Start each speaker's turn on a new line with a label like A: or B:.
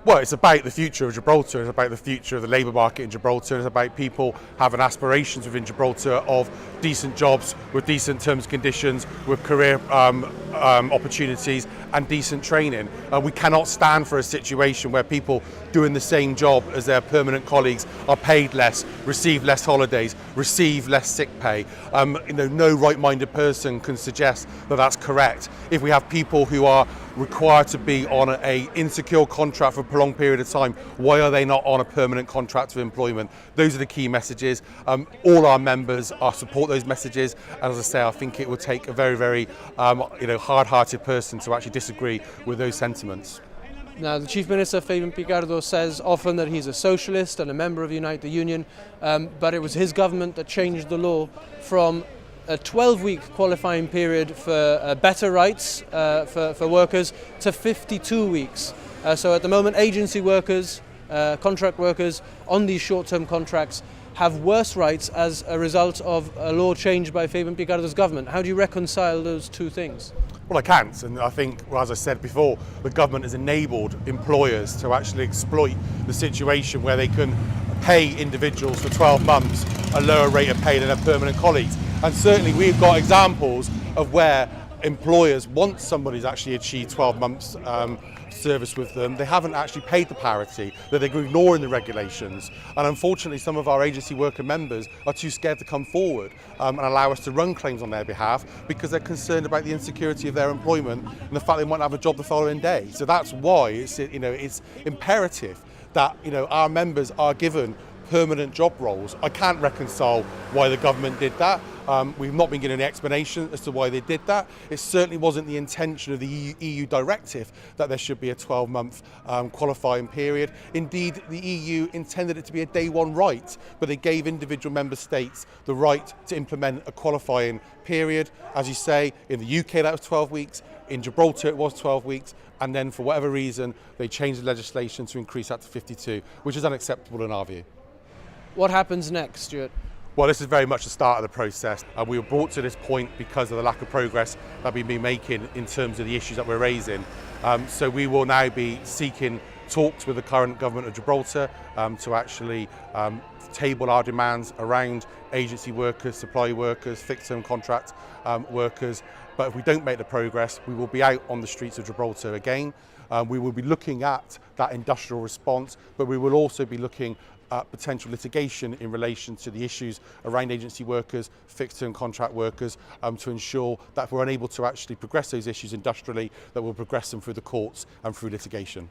A: Well, it's about the future of Gibraltar, it's about the future of the labour market in Gibraltar, it's about people having aspirations within Gibraltar of decent jobs with decent terms and conditions, with career opportunities and decent training. We cannot stand for a situation where people doing the same job as their permanent colleagues are paid less, receive less holidays, receive less sick pay. No right-minded person can suggest that that's correct. If we have people who are required to be on an insecure contract for a prolonged period of time, why are they not on a permanent contract of employment? Those are the key messages. All our members support those messages, and as I say, I think it would take a very, very hard-hearted person to actually disagree with those sentiments.
B: Now, the Chief Minister, Fabian Picardo, says often that he's a socialist and a member of Unite the Union, but it was his government that changed the law from a 12-week qualifying period for better rights for workers to 52 weeks. So at the moment, agency workers, contract workers on these short-term contracts have worse rights as a result of a law changed by Fabian Picardo's government. How do you reconcile those two things?
A: Well, I can't, and I think, well, as I said before, the government has enabled employers to actually exploit the situation where they can pay individuals for 12 months a lower rate of pay than their permanent colleagues. And certainly we've got examples of where employers, once somebody's actually achieved 12 months service with them, they haven't actually paid the parity, that they're ignoring the regulations. And unfortunately, some of our agency worker members are too scared to come forward and allow us to run claims on their behalf because they're concerned about the insecurity of their employment and the fact they might not have a job the following day. So that's why it's imperative that our members are given permanent job roles. I can't reconcile why the government did that. We've not been given any explanation as to why they did that. It certainly wasn't the intention of the EU directive that there should be a 12-month qualifying period. Indeed, the EU intended it to be a day one right, but they gave individual member states the right to implement a qualifying period. As you say, in the UK that was 12 weeks, in Gibraltar it was 12 weeks, and then for whatever reason they changed the legislation to increase that to 52, which is unacceptable in our view.
B: What happens next, Stuart?
A: Well, this is very much the start of the process. We were brought to this point because of the lack of progress that we've been making in terms of the issues that we're raising. So we will now be seeking talks with the current government of Gibraltar to actually table our demands around agency workers, supply workers, fixed-term contract workers. But if we don't make the progress, we will be out on the streets of Gibraltar again. We will be looking at that industrial response, but we will also be looking at potential litigation in relation to the issues around agency workers, fixed-term contract workers, to ensure that if we're unable to actually progress those issues industrially, that we'll progress them through the courts and through litigation.